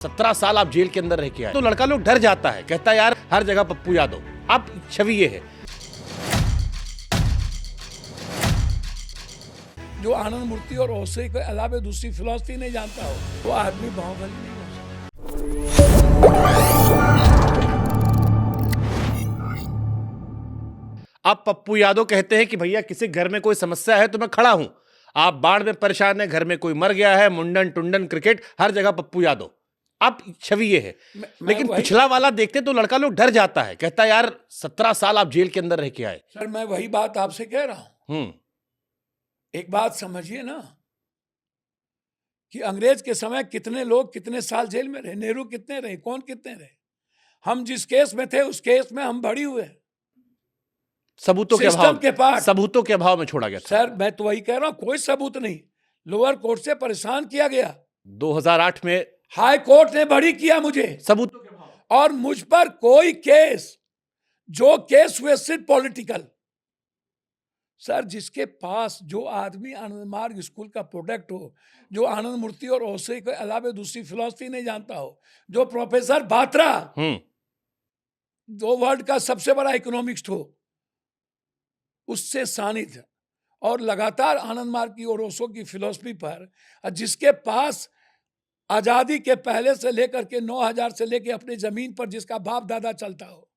17 साल आप जेल के अंदर रह के आए तो लड़का लोग डर जाता है, कहता है यार हर जगह पप्पू यादव। आप छवि ये है। जो आनंद मूर्ति और ओशो के अलावा दूसरी फिलॉसफी नहीं जानता हो वो आदमी बाहुबली नहीं हो सकता। अब पप्पू यादव कहते हैं कि भैया किसी घर में कोई समस्या है तो मैं खड़ा हूं। आप बाढ़ में परेशान है, घर में कोई मर गया है, मुंडन टुंडन क्रिकेट हर जगह पप्पू यादव। आप छवि ये है। लेकिन पिछला वाला देखते तो लड़का लोग डर जाता है, कहता है यार 17 साल आप जेल के अंदर रह के आए। सर मैं वही बात आपसे कह रहा हूं। एक बात समझिए ना कि अंग्रेज के समय कितने लोग कितने साल जेल में रहे, नेहरू कितने रहे, कौन कितने रहे। हम जिस केस में थे उस केस में हम बड़ी हुए। सबूतों के अभाव में छोड़ा गया था। सर मैं तो वही कह रहा हूं, कोई सबूत नहीं। लोअर कोर्ट से परेशान किया गया। 2008 में हाई कोर्ट ने बरी किया मुझे सबूतों के अभाव, और मुझ पर कोई केस, जो केस हुए सिर्फ पॉलिटिकल। सर जिसके पास जो आदमी आनंद मार्ग स्कूल का प्रोडक्ट हो, जो आनंद मूर्ति और ओशो के अलावा दूसरी फिलॉसफी नहीं जानता हो, जो प्रोफेसर बात्रा दो वर्ल्ड का सबसे बड़ा इकोनॉमिक्स हो, उससे सानिध्य और लगातार आनंद मार्ग की और ओशो की फिलॉसफी पर, जिसके पास आजादी के पहले से लेकर के 9000 से लेकर अपनी जमीन पर जिसका बाप दादा चलता हो,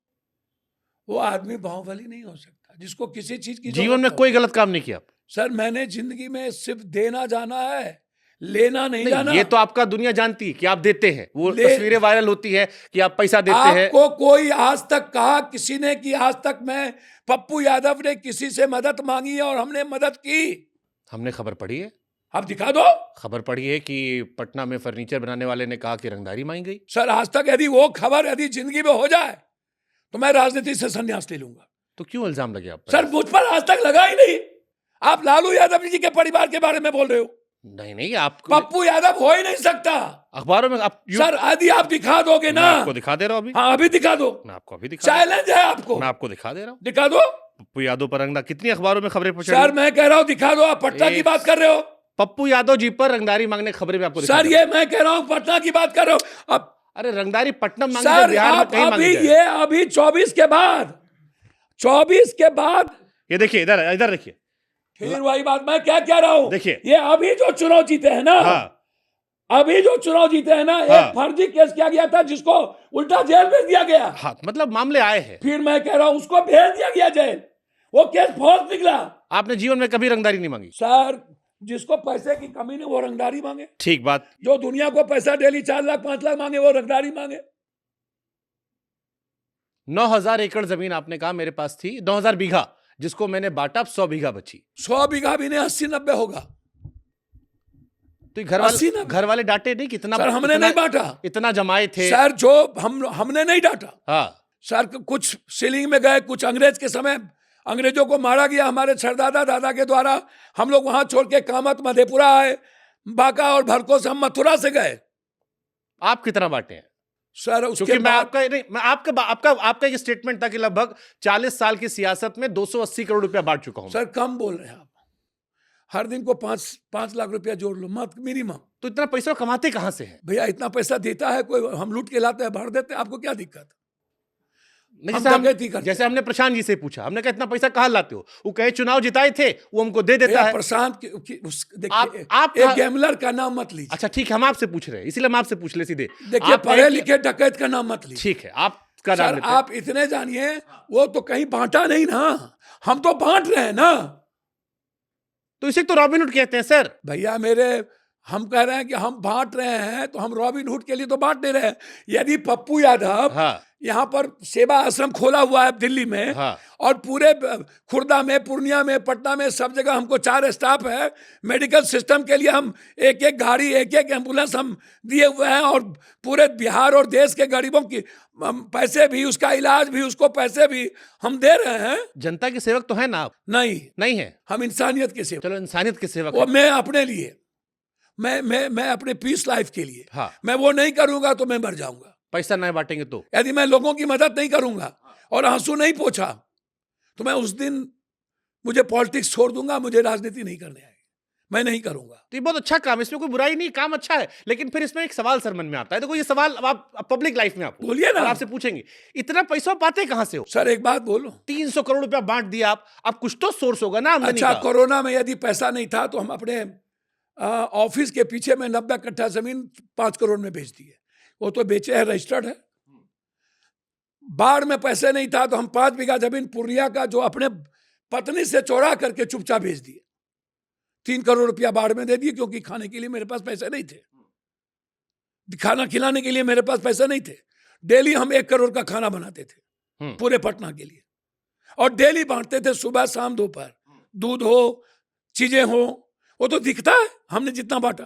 वो आदमी बाहुबली नहीं हो सकता। जिसको किसी चीज की जीवन में कोई गलत काम नहीं किया। सर मैंने जिंदगी में सिर्फ देना जाना है, लेना नहीं जाना। ये तो आपका दुनिया जानती है कि आप देते हैं। वो तस्वीरें वायरल होती है कि आप पैसा देते हैं। आपको कोई आज तक कहा किसी ने कि आज तक मैं पप्पू यादव ने किसी से मदद मांगी और हमने मदद की? हमने खबर पढ़ी है। आप दिखा दो। खबर पढ़ी है कि पटना में फर्नीचर बनाने वाले ने कहा कि रंगदारी मांगी गई। सर आज तक यदि वो खबर यदि जिंदगी में हो जाए तो मैं राजनीति से संन्यास ले लूंगा। तो क्यों इल्जाम लगे आप पर? सर मुझ पर आज तक लगा ही नहीं। आप लालू यादव जी के परिवार के बारे में बोल रहे हो। नहीं आप पप्पू यादव हो ही नहीं सकता। अखबारों में आप सर यदि आप दिखा दोगे ना। मैं आपको दिखा दे रहा हूं अभी। हाँ अभी दिखा दो। मैं आपको अभी दिखा, चैलेंज है आपको। मैं आपको दिखा दे रहा हूँ। दिखा दो। पप्पू यादव पर रंगदारी कितनी अखबारों में खबरें पहुंच। सर मैं कह रहा हूँ दिखा दो। आप पटना की बात कर रहे हो। पप्पू यादव जी पर रंगदारी मांगने खबरें में आपको सर ये मैं कह रहा हूँ पटना की बात कर रहे हो। अब अरे रंगदारी पटना मांगी सर बिहार में कहीं मांगी अभी ये अभी 24 के बाद ये देखिए इधर देखिए। फिर वही बात मैं क्या कह रहा हूँ। देखिए ये अभी जो चुनाव जीते हैं ना। हाँ। अभी जो चुनाव जीते हैं ना। हाँ। एक फर्जी केस किया गया था जिसको उल्टा जेल भेज दिया गया। हाँ मतलब मामले आए हैं। फिर मैं कह रहा हूँ उसको भेज दिया गया जेल। वो केस फॉल्स निकला। आपने जीवन में कभी रंगदारी नहीं मांगी? सर जिसको पैसे की कमी नहीं वो रंगदारी मांगे। ठीक बात। जो दुनिया को पैसा डेली 4 लाख 5 लाख मांगे वो रंगदारी मांगे। 9000 एकड़ जमीन आपने कहा मेरे पास थी, 9000 बीघा जिसको मैंने बांटा, 100 बीघा बची। 100 बीघा भी नहीं 80-90 होगा। तो घर वाले डांटे नहीं? कितना सर हमने नहीं बांटा। इतना जमाए थे सर जो हमने नहीं डांटा। हाँ सर कुछ सीलिंग में गए, कुछ अंग्रेज के समय अंग्रेजों को मारा गया हमारे सरदादा दादा के द्वारा। हम लोग वहां छोड़ के कामत मधेपुरा आए, बांका और भरको से हम मथुरा से गए। आप कितना बांटे हैं? सर उसके आपका ये स्टेटमेंट था कि लगभग 40 साल की सियासत में 280 करोड़ रुपया बांट चुका हूं। सर कम बोल रहे हैं आप। हर दिन को 5 लाख रुपया जोड़ लो मत मिनिमम। तो इतना पैसा कमाते कहां से हैं भैया? इतना पैसा देता है कोई? हम लूट के लाते हैं, भर देते हैं। आपको क्या दिक्कत? जैसे हमने प्रशांत जी से पूछा, हमने कहा इतना पैसा कहां लाते हो? वो कहे चुनाव जिताए थे, वो हमको दे देता है। प्रशांत देखिए आप एक गैमलर का नाम मत लीजिए। अच्छा ठीक है, हम आपसे पूछ रहे हैं, इसलिए हम आपसे पूछ ले सीधे। देखिए पढ़े लिखे डकैत का नाम मत लीजिए। ठीक है आपका नाम लेते हैं। आप इतने जानिए वो तो कहीं बांटा नहीं ना, हम तो बांट रहे हैं ना। तो इसे तो रॉबिन हुड कहते हैं सर। भैया मेरे, हम कह रहे हैं कि हम बांट रहे हैं तो हम रॉबिन हुड के लिए तो बांट नहीं रहे हैं। यदि पप्पू यादव यहाँ पर सेवा आश्रम खोला हुआ है दिल्ली में, और पूरे खुर्दा में, पूर्णिया में, पटना में, सब जगह हमको 4 स्टाफ है। मेडिकल सिस्टम के लिए हम एक गाड़ी, एक एम्बुलेंस हम दिए हुए हैं, और पूरे बिहार और देश के गरीबों की पैसे भी, उसका इलाज भी, उसको पैसे भी हम दे रहे हैं। जनता के सेवक तो है ना आप? नहीं है, हम इंसानियत के सेवक। चलो इंसानियत के सेवक। वो मैं अपने लिए, मैं अपने पीस लाइफ के लिए। मैं वो नहीं करूंगा तो मैं मर जाऊंगा। पैसा नहीं बांटेंगे तो? यदि मैं लोगों की मदद नहीं करूंगा और आंसू नहीं पोंछा तो मैं उस दिन मुझे पॉलिटिक्स छोड़ दूंगा, मुझे राजनीति नहीं करने आएगी। मैं नहीं करूंगा। तो ये बहुत अच्छा काम है, इसमें कोई बुराई नहीं, काम अच्छा है। लेकिन फिर इसमें एक सवाल सर मन में आता है, देखो ये सवाल अब आप पब्लिक लाइफ में आप हो, बोलिए ना। और आपसे पूछेंगे इतना पैसा पाते कहां से हो? सर एक बात बोलो, 300 करोड़ रुपया बांट दिया आप, अब कुछ तो सोर्स होगा ना आमदनी अच्छा का। कोरोना में यदि पैसा नहीं था तो हम अपने ऑफिस के पीछे में 90 कट्ठा जमीन 5 करोड़ में बेच दी है, वो तो बेचे है, रजिस्टर्ड है। बाढ़ में पैसे नहीं था तो हम 5 बीघा जमीन पूर्णिया का जो अपने पत्नी से चोरा करके चुपचाप बेच दिए, 3 करोड़ रुपया बाढ़ में दे दिए, क्योंकि खाने के लिए मेरे पास पैसे नहीं थे, खाना खिलाने के लिए मेरे पास पैसे नहीं थे। डेली हम 1 करोड़ का खाना बनाते थे पूरे पटना के लिए, और डेली बांटते थे, सुबह शाम दोपहर, दूध हो चीजें हो, वो तो दिखता है हमने जितना बांटा।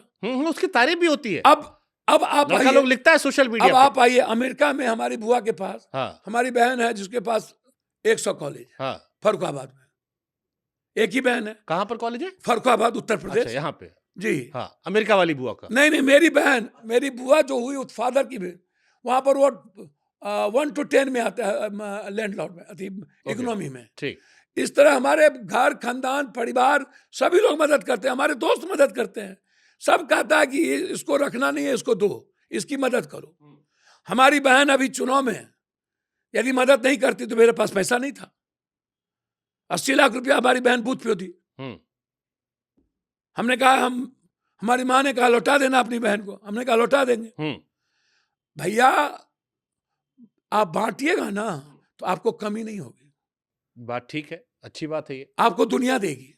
उसकी तारीफ भी होती है। अब आप लड़का लोग लिखता है सोशल मीडिया अब पे। आप आइए अमेरिका में, हमारी बुआ के पास, हाँ। हमारी बहन है जिसके पास 100 कॉलेज है, हाँ। फर्रुखाबाद में एक ही बहन है। कहां पर कॉलेज है? फर्रुखाबाद उत्तर प्रदेश। अच्छा, यहाँ पे जी हाँ, अमेरिका वाली बुआ का। नहीं, मेरी बहन, मेरी बुआ जो हुई फादर की बहन, वहां पर वो 1 to 10 में आता है, लैंडलॉर्ड में, इकोनॉमी में। ठीक। इस तरह हमारे घर, खानदान, परिवार सभी लोग मदद करते हैं, हमारे दोस्त मदद करते हैं। सब कहता है कि इसको रखना नहीं है, इसको दो, इसकी मदद करो। हमारी बहन अभी चुनाव में है, यदि मदद नहीं करती तो मेरे पास पैसा नहीं था। 80 लाख रुपया हमारी बहन बूथ पे दी। हमने कहा, हमारी माँ ने कहा लौटा देना अपनी बहन को, हमने कहा लौटा देंगे। भैया आप बांटिएगा ना तो आपको कमी नहीं होगी। बात ठीक है, अच्छी बात है ये। आपको दुनिया देगी।